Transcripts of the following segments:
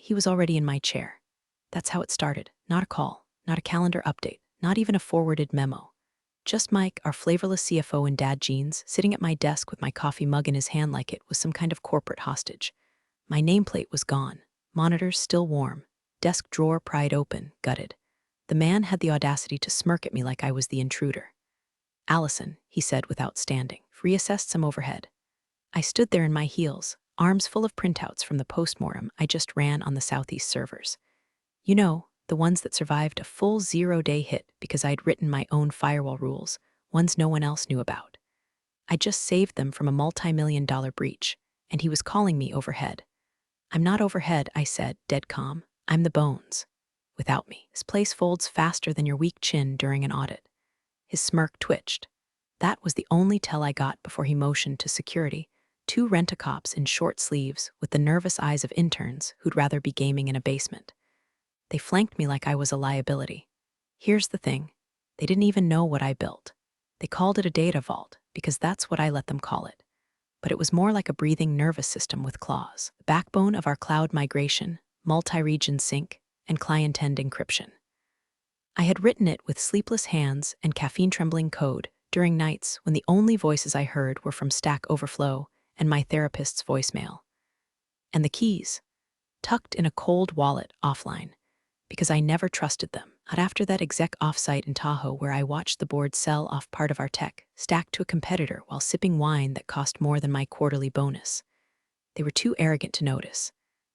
he was already in my chair. That's how it started. Not a call, not a calendar update, not even a forwarded memo. Just Mike, our flavorless CFO in dad jeans, sitting at my desk with my coffee mug in his hand like it was some kind of corporate hostage. My nameplate was gone, monitors still warm, desk drawer pried open, gutted. The man had the audacity to smirk at me like I was the intruder. "Allison," he said without standing, reassessed some overhead. I stood there in my heels, arms full of printouts from the postmortem I just ran on the Southeast servers. You know, the ones that survived a full 0-day hit because I'd written my own firewall rules, ones no one else knew about. I just saved them from a multi-million-dollar breach, and he was calling me overhead. "I'm not overhead," I said, dead calm. "I'm the bones. Without me, this place folds faster than your weak chin during an audit." His smirk twitched. That was the only tell I got before he motioned to security, two rent-a-cops in short sleeves with the nervous eyes of interns who'd rather be gaming in a basement. They flanked me like I was a liability. Here's the thing. They didn't even know what I built. They called it a data vault because that's what I let them call it. But it was more like a breathing nervous system with claws, the backbone of our cloud migration, multi-region sync, and client-end encryption. I had written it with sleepless hands and caffeine-trembling code during nights when the only voices I heard were from Stack Overflow and my therapist's voicemail. And the keys, tucked in a cold wallet offline, because I never trusted them. Not after that exec offsite in Tahoe where I watched the board sell off part of our tech, stacked to a competitor while sipping wine that cost more than my quarterly bonus. They were too arrogant to notice,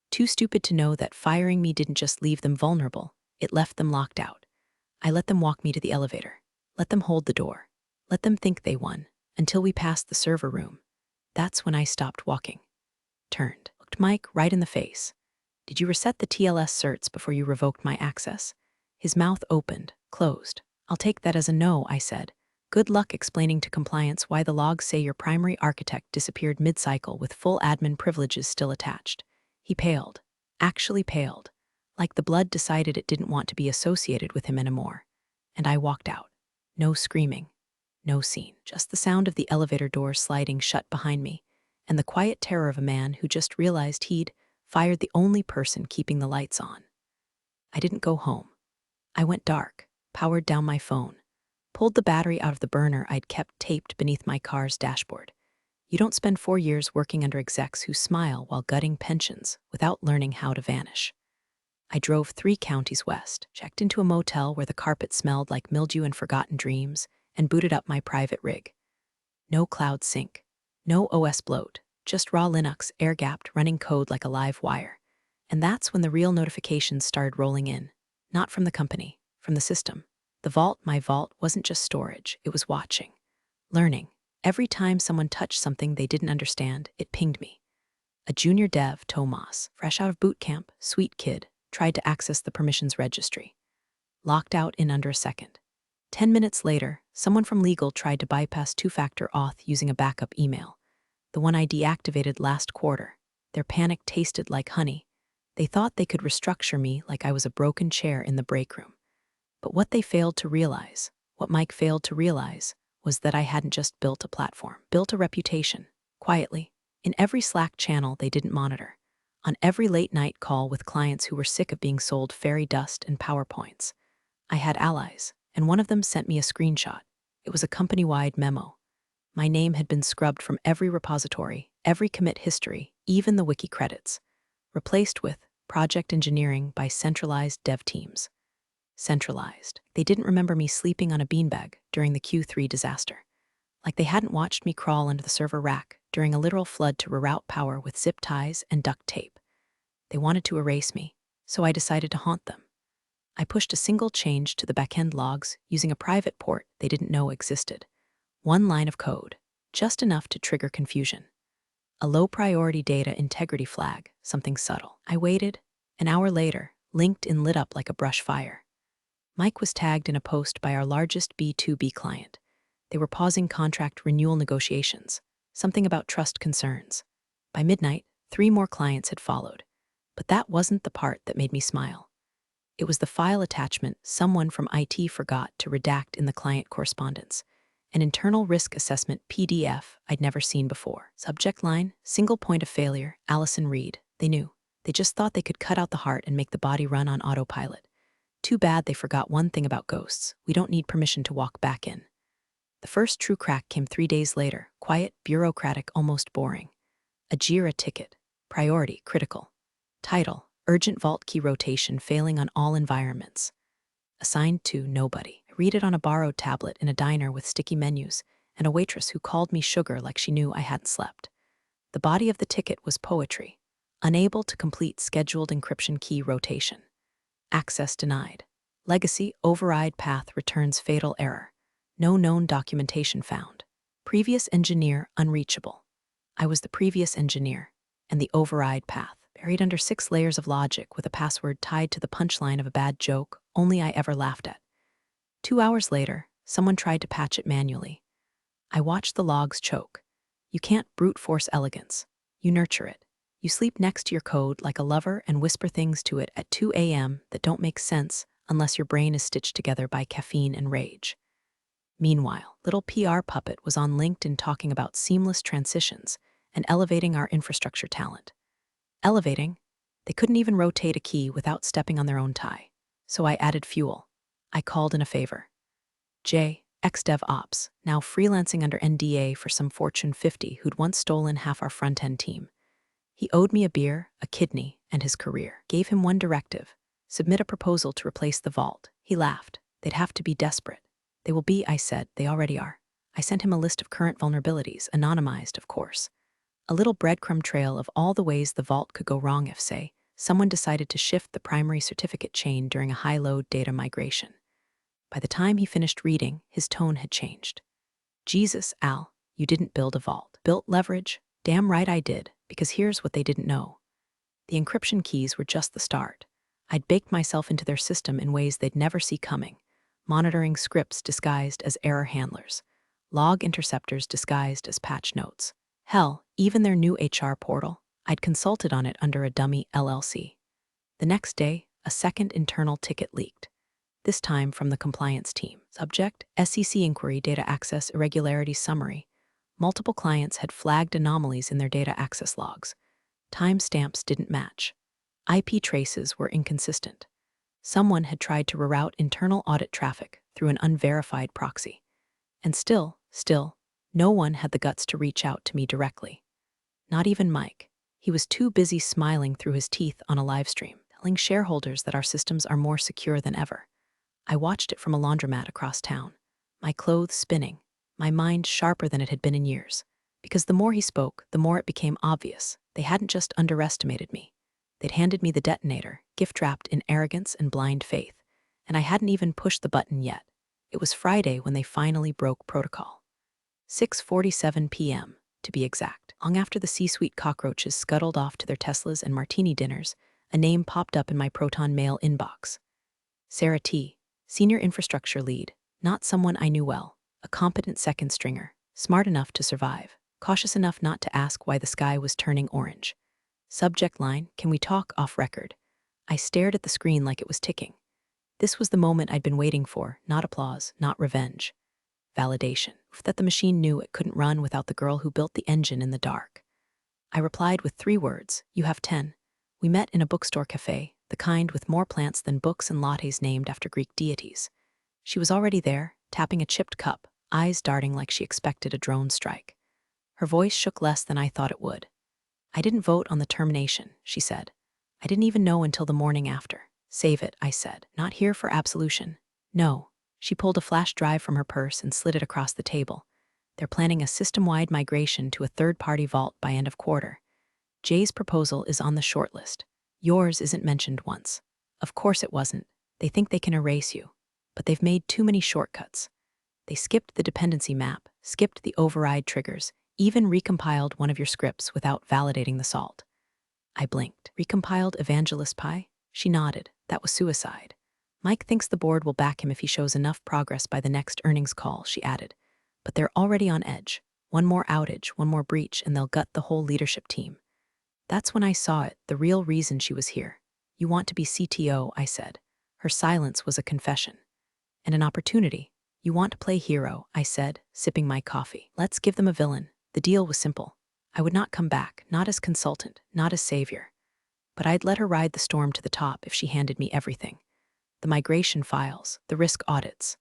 too stupid to know that firing me didn't just leave them vulnerable, it left them locked out. I let them walk me to the elevator, let them hold the door, let them think they won, until we passed the server room. That's when I stopped walking. Turned, looked Mike right in the face. "Did you reset the TLS certs before you revoked my access?" His mouth opened, closed. "I'll take that as a no," I said. "Good luck explaining to compliance why the logs say your primary architect disappeared mid-cycle with full admin privileges still attached." He paled, actually paled, like the blood decided it didn't want to be associated with him anymore. And I walked out. No screaming, no scene, just the sound of the elevator doors sliding shut behind me, and the quiet terror of a man who just realized he'd fired the only person keeping the lights on. I didn't go home. I went dark, powered down my phone, pulled the battery out of the burner I'd kept taped beneath my car's dashboard. You don't spend 4 years working under execs who smile while gutting pensions without learning how to vanish. I drove 3 counties west, checked into a motel where the carpet smelled like mildew and forgotten dreams, and booted up my private rig. No cloud sync, no OS bloat, just raw Linux, air-gapped, running code like a live wire. And that's when the real notifications started rolling in. Not from the company, from the system. The vault, my vault, wasn't just storage, it was watching. Learning. Every time someone touched something they didn't understand, it pinged me. A junior dev, Tomas, fresh out of boot camp, sweet kid, tried to access the permissions registry. Locked out in under a second. 10 minutes later, someone from legal tried to bypass 2-factor auth using a backup email. The one I deactivated last quarter. Their panic tasted like honey. They thought they could restructure me like I was a broken chair in the break room. But what they failed to realize, what Mike failed to realize, was that I hadn't just built a platform, built a reputation, quietly, in every Slack channel they didn't monitor, on every late-night call with clients who were sick of being sold fairy dust and PowerPoints. I had allies, and one of them sent me a screenshot. It was a company-wide memo. My name had been scrubbed from every repository, every commit history, even the wiki credits, replaced with project engineering by centralized dev teams. Centralized. They didn't remember me sleeping on a beanbag during the Q3 disaster. Like they hadn't watched me crawl under the server rack during a literal flood to reroute power with zip ties and duct tape. They wanted to erase me, so I decided to haunt them. I pushed a single change to the backend logs using a private port they didn't know existed. 1 line of code, just enough to trigger confusion. A low-priority data integrity flag, something subtle. I waited. An hour later, LinkedIn lit up like a brush fire. Mike was tagged in a post by our largest B2B client. They were pausing contract renewal negotiations, something about trust concerns. By midnight, 3 more clients had followed. But that wasn't the part that made me smile. It was the file attachment someone from IT forgot to redact in the client correspondence. An internal risk assessment PDF I'd never seen before. Subject line, single point of failure, Allison Reed. They knew. They just thought they could cut out the heart and make the body run on autopilot. Too bad they forgot one thing about ghosts. We don't need permission to walk back in. The first true crack came 3 days later, quiet, bureaucratic, almost boring. A JIRA ticket. Priority, critical. Title, urgent vault key rotation failing on all environments. Assigned to nobody. I read it on a borrowed tablet in a diner with sticky menus, and a waitress who called me sugar like she knew I hadn't slept. The body of the ticket was poetry. Unable to complete scheduled encryption key rotation. Access denied. Legacy override path returns fatal error. No known documentation found. Previous engineer unreachable. I was the previous engineer, and the override path, buried under 6 layers of logic with a password tied to the punchline of a bad joke only I ever laughed at. 2 hours later, someone tried to patch it manually. I watched the logs choke. You can't brute force elegance. You nurture it. You sleep next to your code like a lover and whisper things to it at 2 a.m. that don't make sense unless your brain is stitched together by caffeine and rage. Meanwhile, little PR puppet was on LinkedIn talking about seamless transitions and elevating our infrastructure talent. Elevating? They couldn't even rotate a key without stepping on their own tie. So I added fuel. I called in a favor. Jay, ex-dev ops, now freelancing under NDA for some Fortune 50 who'd once stolen half our front-end team. He owed me a beer, a kidney, and his career. Gave him one directive: submit a proposal to replace the vault. He laughed. They'd have to be desperate. They will be, I said. They already are. I sent him a list of current vulnerabilities, anonymized, of course. A little breadcrumb trail of all the ways the vault could go wrong if, say, someone decided to shift the primary certificate chain during a high-load data migration. By the time he finished reading, his tone had changed. Jesus, Al, you didn't build a vault. Built leverage? Damn right I did, because here's what they didn't know. The encryption keys were just the start. I'd baked myself into their system in ways they'd never see coming. Monitoring scripts disguised as error handlers. Log interceptors disguised as patch notes. Hell, even their new HR portal. I'd consulted on it under a dummy LLC. The next day, a second internal ticket leaked. This time from the compliance team. Subject, SEC inquiry data access irregularity summary. Multiple clients had flagged anomalies in their data access logs. Timestamps didn't match. IP traces were inconsistent. Someone had tried to reroute internal audit traffic through an unverified proxy. And still, no one had the guts to reach out to me directly. Not even Mike. He was too busy smiling through his teeth on a live stream, telling shareholders that our systems are more secure than ever. I watched it from a laundromat across town, my clothes spinning, my mind sharper than it had been in years. Because the more he spoke, the more it became obvious. They hadn't just underestimated me. They'd handed me the detonator, gift-wrapped in arrogance and blind faith, and I hadn't even pushed the button yet. It was Friday when they finally broke protocol. 6:47 p.m., to be exact. Long after the C-suite cockroaches scuttled off to their Teslas and martini dinners, a name popped up in my Proton Mail inbox. Sarah T., Senior Infrastructure Lead, not someone I knew well, a competent second stringer, smart enough to survive, cautious enough not to ask why the sky was turning orange. Subject line, can we talk off record? I stared at the screen like it was ticking. This was the moment I'd been waiting for, not applause, not revenge. Validation, that the machine knew it couldn't run without the girl who built the engine in the dark. I replied with 3 words, you have 10. We met in a bookstore cafe, the kind with more plants than books and lattes named after Greek deities. She was already there, tapping a chipped cup, eyes darting like she expected a drone strike. Her voice shook less than I thought it would. I didn't vote on the termination, she said. I didn't even know until the morning after. Save it, I said. Not here for absolution. No. She pulled a flash drive from her purse and slid it across the table. They're planning a system-wide migration to a third-party vault by end of quarter. Jay's proposal is on the shortlist. Yours isn't mentioned once. Of course it wasn't. They think they can erase you. But they've made too many shortcuts. They skipped the dependency map, skipped the override triggers, even recompiled one of your scripts without validating the salt. I blinked. Recompiled Evangelist Pi? She nodded. That was suicide. Mike thinks the board will back him if he shows enough progress by the next earnings call, she added. But they're already on edge. One more outage, one more breach, and they'll gut the whole leadership team. That's when I saw it, the real reason she was here. You want to be CTO, I said. Her silence was a confession. And an opportunity. You want to play hero, I said, sipping my coffee. Let's give them a villain. The deal was simple. I would not come back, not as consultant, not as savior. but I'd let her ride the storm to the top if she handed me everything. The migration files, the risk audits,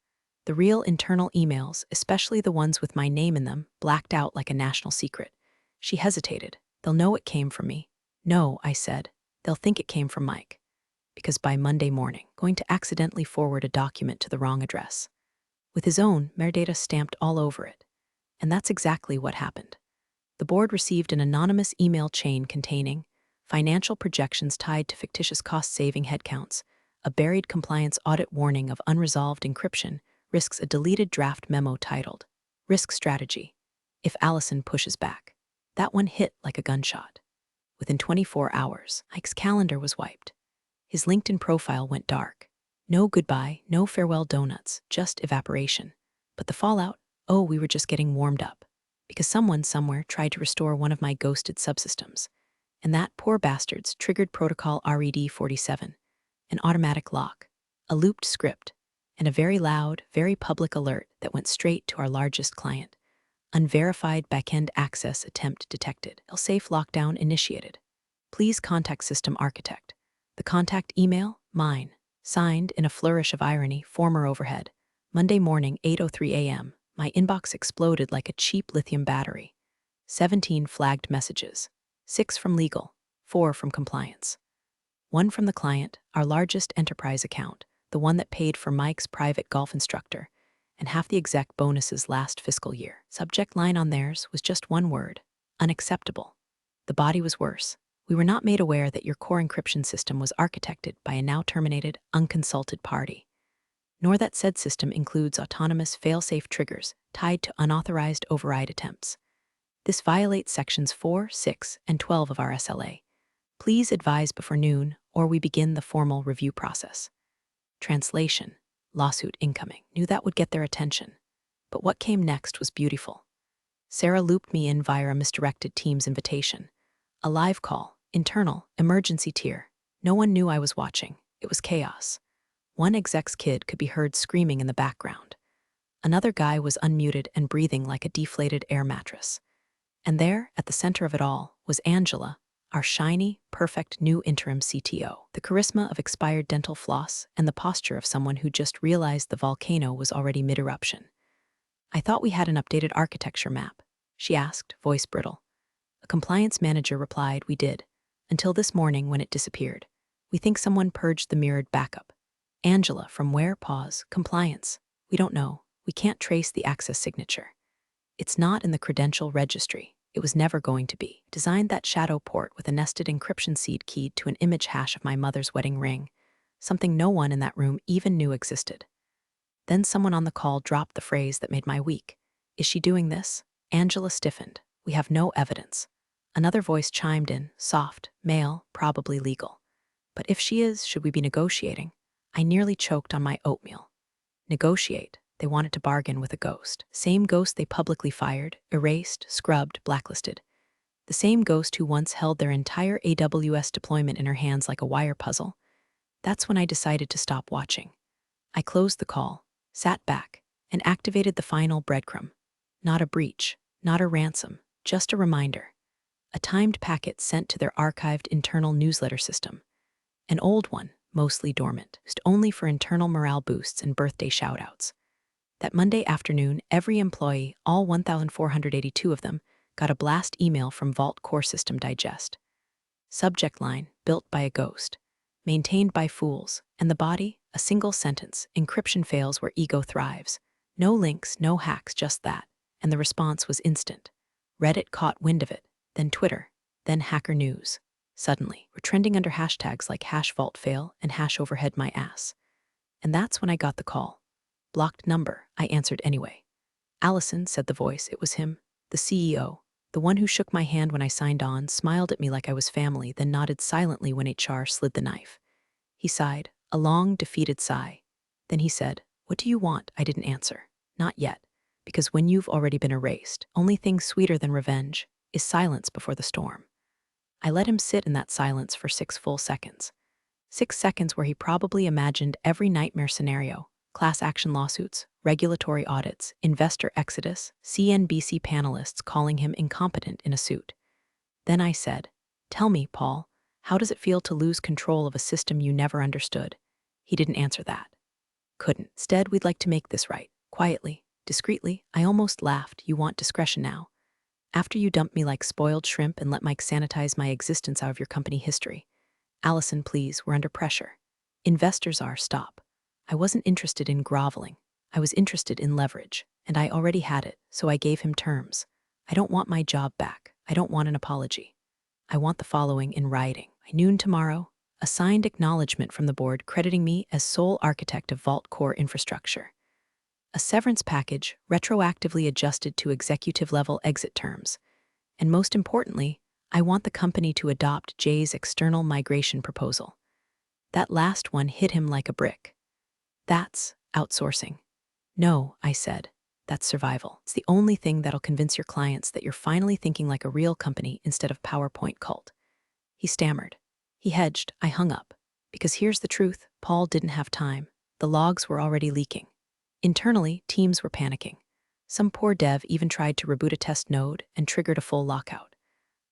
the real internal emails, especially the ones with my name in them, blacked out like a national secret. She hesitated. They'll know it came from me. No, I said. They'll think it came from Mike. Because by Monday morning, going to accidentally forward a document to the wrong address, with his own metadata stamped all over it. And that's exactly what happened. The board received an anonymous email chain containing financial projections tied to fictitious cost-saving headcounts, a buried compliance audit warning of unresolved encryption, risks a deleted draft memo titled, Risk Strategy, if Allison pushes back. That one hit like a gunshot. Within 24 hours, Mike's calendar was wiped. His LinkedIn profile went dark. No goodbye, no farewell donuts, just evaporation. But the fallout? Oh, we were just getting warmed up. Because someone somewhere tried to restore one of my ghosted subsystems. And that, poor bastards, triggered protocol RED47, an automatic lock, a looped script, and a very loud, very public alert that went straight to our largest client. Unverified backend access attempt detected. Safe lockdown initiated. Please contact system architect. The contact email? Mine. Signed, in a flourish of irony, former overhead. Monday morning, 8:03 a.m. My inbox exploded like a cheap lithium battery. 17 flagged messages. 6 from legal, 4 from compliance. 1 from the client, our largest enterprise account, the one that paid for Mike's private golf instructor, and half the exec bonuses last fiscal year. Subject line on theirs was just one word: unacceptable. The body was worse. We were not made aware that your core encryption system was architected by a now terminated, unconsulted party, nor that said system includes autonomous fail-safe triggers tied to unauthorized override attempts. This violates sections 4, 6, and 12 of our SLA. Please advise before noon, or we begin the formal review process. Translation: lawsuit incoming. Knew that would get their attention. But what came next was beautiful. Sarah looped me in via a misdirected Teams invitation. A live call, internal, emergency tier. No one knew I was watching. It was chaos. One exec's kid could be heard screaming in the background. Another guy was unmuted and breathing like a deflated air mattress. And there, at the center of it all, was Angela, our shiny, perfect new interim CTO. The charisma of expired dental floss and the posture of someone who just realized the volcano was already mid-eruption. I thought we had an updated architecture map, she asked, voice brittle. A compliance manager replied we did, until this morning when it disappeared. We think someone purged the mirrored backup. Angela, from where? Pause. Compliance. We don't know. We can't trace the access signature. It's not in the credential registry. It was never going to be. Designed that shadow port with a nested encryption seed keyed to an image hash of my mother's wedding ring, something no one in that room even knew existed. Then someone on the call dropped the phrase that made my week. Is she doing this? Angela stiffened. We have no evidence. Another voice chimed in, soft, male, probably legal. But if she is, should we be negotiating? I nearly choked on my oatmeal. Negotiate. They wanted to bargain with a ghost. Same ghost they publicly fired, erased, scrubbed, blacklisted. The same ghost who once held their entire AWS deployment in her hands like a wire puzzle. That's when I decided to stop watching. I closed the call, sat back, and activated the final breadcrumb. Not a breach, not a ransom, just a reminder. A timed packet sent to their archived internal newsletter system. An old one, mostly dormant, used only for internal morale boosts and birthday shoutouts. That Monday afternoon, every employee, all 1,482 of them, got a blast email from VaultCore System Digest. Subject line, built by a ghost. Maintained by fools. And the body, a single sentence, encryption fails where ego thrives. No links, no hacks, just that. And the response was instant. Reddit caught wind of it, then Twitter, then Hacker News. Suddenly, we're trending under hashtags like #VaultFail and #overheadmyass. And that's when I got the call. Blocked number, I answered anyway. Allison, said the voice. It was him, the CEO, the one who shook my hand when I signed on, smiled at me like I was family, then nodded silently when HR slid the knife. He sighed, a long, defeated sigh. Then he said, "What do you want?" I didn't answer. Not yet, because when you've already been erased, only thing sweeter than revenge is silence before the storm. I let him sit in that silence for 6 full seconds. 6 seconds where he probably imagined every nightmare scenario: class action lawsuits, regulatory audits, investor exodus, CNBC panelists calling him incompetent in a suit. Then I said, "Tell me, Paul, How does it feel to lose control of a system you never understood? He didn't answer that. Couldn't. Instead, we'd like to make this right. Quietly, discreetly, I almost laughed. You want discretion now. After you dumped me like spoiled shrimp and let Mike sanitize my existence out of your company history. Allison, please, we're under pressure. Investors are, stop. I wasn't interested in groveling. I was interested in leverage, and I already had it, so I gave him terms. I don't want my job back. I don't want an apology. I want the following in writing. By noon tomorrow, a signed acknowledgement from the board crediting me as sole architect of VaultCore infrastructure. A severance package retroactively adjusted to executive-level exit terms. And most importantly, I want the company to adopt Jay's external migration proposal. That last one hit him like a brick. That's outsourcing. No, I said, that's survival. It's the only thing that'll convince your clients that you're finally thinking like a real company instead of PowerPoint cult. He stammered. He hedged. I hung up. Because here's the truth, Paul didn't have time. The logs were already leaking. Internally, teams were panicking. Some poor dev even tried to reboot a test node and triggered a full lockout.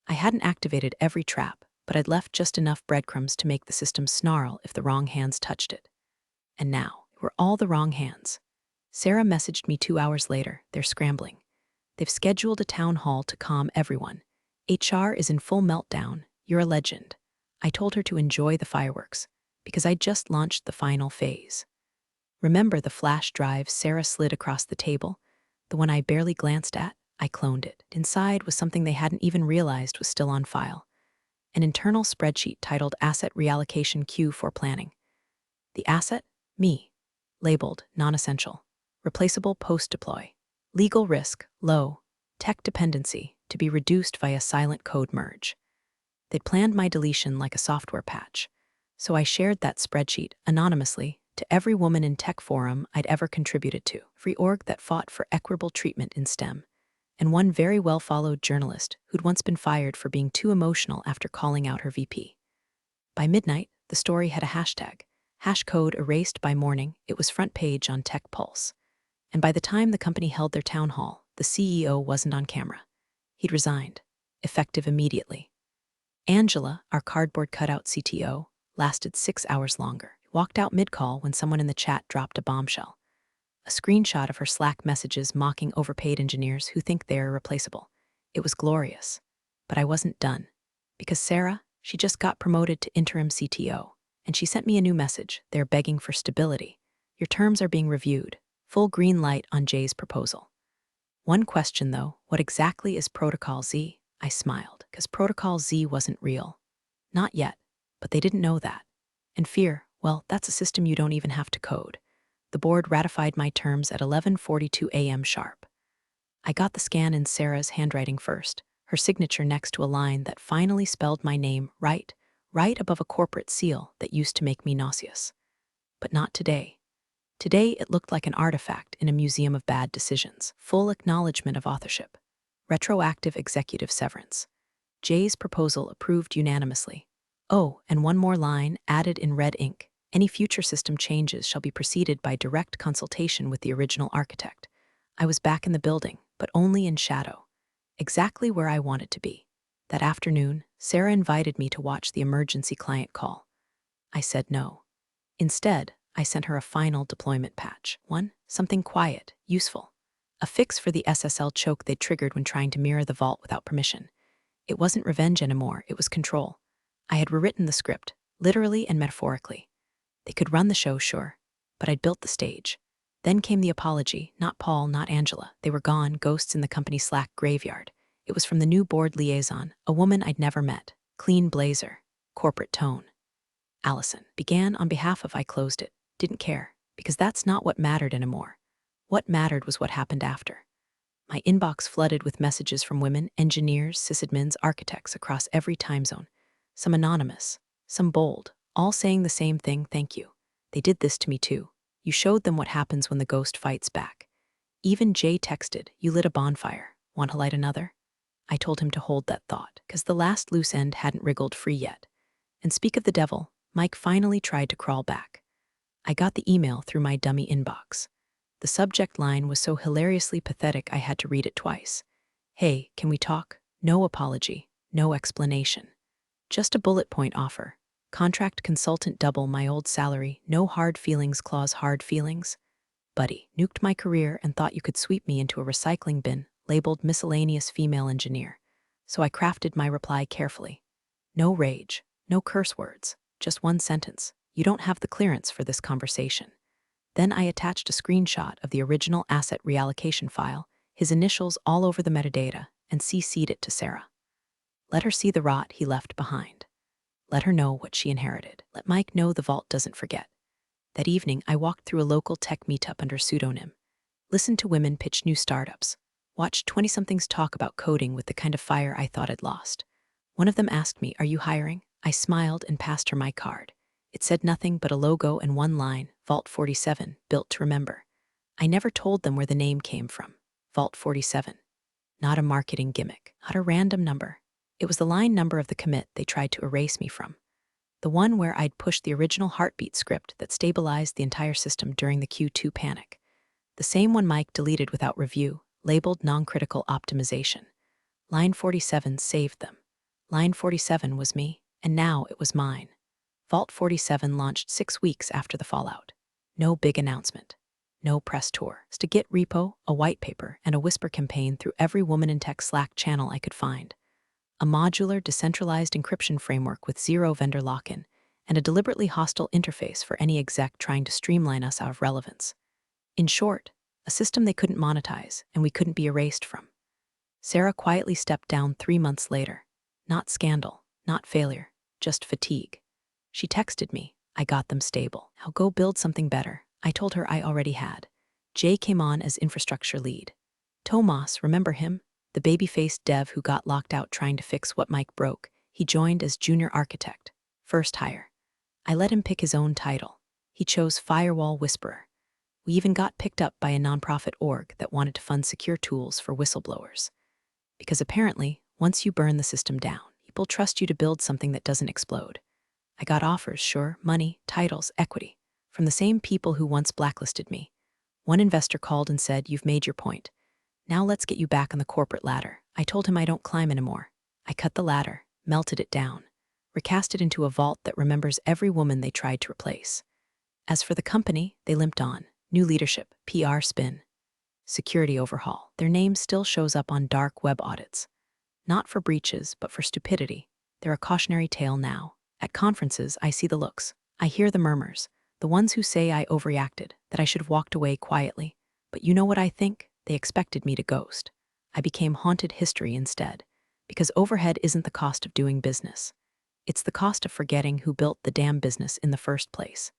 I hadn't activated every trap, but I'd left just enough breadcrumbs to make the system snarl if the wrong hands touched it. And now, it were all the wrong hands. Sarah messaged me 2 hours later. They're scrambling. They've scheduled a town hall to calm everyone. HR is in full meltdown. You're a legend. I told her to enjoy the fireworks, because I just launched the final phase. Remember the flash drive Sarah slid across the table? The one I barely glanced at? I cloned it. Inside was something they hadn't even realized was still on file. An internal spreadsheet titled Asset Reallocation Queue for Planning. The asset? Me. Labeled non-essential. Replaceable post-deploy. Legal risk, low. Tech dependency, to be reduced via silent code merge. They'd planned my deletion like a software patch, so I shared that spreadsheet anonymously to every woman in tech forum I'd ever contributed to, free org that fought for equitable treatment in STEM, and one very well-followed journalist who'd once been fired for being too emotional after calling out her VP. By midnight, the story had a hashtag. Hash code erased by morning, it was front page on Tech Pulse. And by the time the company held their town hall, the CEO wasn't on camera. He'd resigned, effective immediately. Angela, our cardboard cutout CTO, lasted 6 hours longer. Walked out mid-call when someone in the chat dropped a bombshell. A screenshot of her Slack messages mocking overpaid engineers who think they're irreplaceable. It was glorious. But I wasn't done. Because Sarah, she just got promoted to interim CTO, and she sent me a new message. They're begging for stability. Your terms are being reviewed. Full green light on Jay's proposal. One question though, what exactly is Protocol Z? I smiled, because Protocol Z wasn't real. Not yet, but they didn't know that. And fear, well, that's a system you don't even have to code. The board ratified my terms at 11:42 a.m. sharp. I got the scan in Sarah's handwriting first, her signature next to a line that finally spelled my name right above a corporate seal that used to make me nauseous. But not today. Today it looked like an artifact in a museum of bad decisions. Full acknowledgement of authorship. Retroactive executive severance. Jay's proposal approved unanimously. Oh, and one more line added in red ink. Any future system changes shall be preceded by direct consultation with the original architect. I was back in the building, but only in shadow. Exactly where I wanted to be. That afternoon, Sarah invited me to watch the emergency client call. I said no. Instead, I sent her a final deployment patch. One, something quiet, useful. A fix for the SSL choke they'd triggered when trying to mirror the vault without permission. It wasn't revenge anymore, it was control. I had rewritten the script, literally and metaphorically. They could run the show, sure, but I'd built the stage. Then came the apology, not Paul, not Angela. They were gone, ghosts in the company Slack graveyard. It was from the new board liaison, a woman I'd never met. Clean blazer, corporate tone. Allison began on behalf of I closed it. Didn't care, because that's not what mattered anymore. What mattered was what happened after. My inbox flooded with messages from women, engineers, sysadmins, architects across every time zone. Some anonymous, some bold, all saying the same thing, thank you. They did this to me too. You showed them what happens when the ghost fights back. Even Jay texted, you lit a bonfire. Want to light another? I told him to hold that thought, because the last loose end hadn't wriggled free yet. And speak of the devil, Mike finally tried to crawl back. I got the email through my dummy inbox. The subject line was so hilariously pathetic I had to read it twice. Hey, can we talk? No apology, no explanation. Just a bullet point offer. Contract consultant double my old salary, no hard feelings clause hard feelings. Buddy, nuked my career and thought you could sweep me into a recycling bin, labeled miscellaneous female engineer. So I crafted my reply carefully. No rage, no curse words, just one sentence. You don't have the clearance for this conversation. Then I attached a screenshot of the original asset reallocation file, his initials all over the metadata, and CC'd it to Sarah. Let her see the rot he left behind. Let her know what she inherited. Let Mike know the vault doesn't forget. That evening, I walked through a local tech meetup under pseudonym, listened to women pitch new startups, watched 20-somethings talk about coding with the kind of fire I thought I'd lost. One of them asked me, "Are you hiring?" I smiled and passed her my card. It said nothing but a logo and one line, Vault 47, built to remember. I never told them where the name came from. Vault 47. Not a marketing gimmick, not a random number. It was the line number of the commit they tried to erase me from. The one where I'd pushed the original heartbeat script that stabilized the entire system during the Q2 panic. The same one Mike deleted without review, labeled non-critical optimization. Line 47 saved them. Line 47 was me, and now it was mine. Vault 47 launched 6 weeks after the fallout. No big announcement. No press tour. Just a Git repo, a white paper, and a whisper campaign through every Woman in Tech Slack channel I could find. A modular, decentralized encryption framework with zero vendor lock-in, and a deliberately hostile interface for any exec trying to streamline us out of relevance. In short, a system they couldn't monetize and we couldn't be erased from. Sarah quietly stepped down 3 months later. Not scandal, not failure, just fatigue. She texted me, "I got them stable. Now go build something better." I told her I already had. Jay came on as infrastructure lead. Tomas, remember him? The baby-faced dev who got locked out trying to fix what Mike broke. He joined as junior architect, first hire. I let him pick his own title. He chose Firewall Whisperer. We even got picked up by a nonprofit org that wanted to fund secure tools for whistleblowers. Because apparently, once you burn the system down, people trust you to build something that doesn't explode. I got offers, sure, money, titles, equity, from the same people who once blacklisted me. One investor called and said, "You've made your point. Now let's get you back on the corporate ladder." I told him I don't climb anymore. I cut the ladder, melted it down, recast it into a vault that remembers every woman they tried to replace. As for the company, they limped on. New leadership, PR spin, security overhaul. Their name still shows up on dark web audits. Not for breaches, but for stupidity. They're a cautionary tale now. At conferences, I see the looks. I hear the murmurs. The ones who say I overreacted, that I should have walked away quietly. But you know what I think? They expected me to ghost. I became haunted history instead, because overhead isn't the cost of doing business. It's the cost of forgetting who built the damn business in the first place.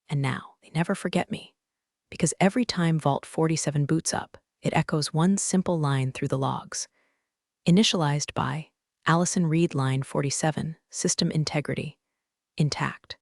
And now, they never forget me. Because every time Vault 47 boots up, it echoes one simple line through the logs. Initialized by Allison Reed line 47, system integrity, intact.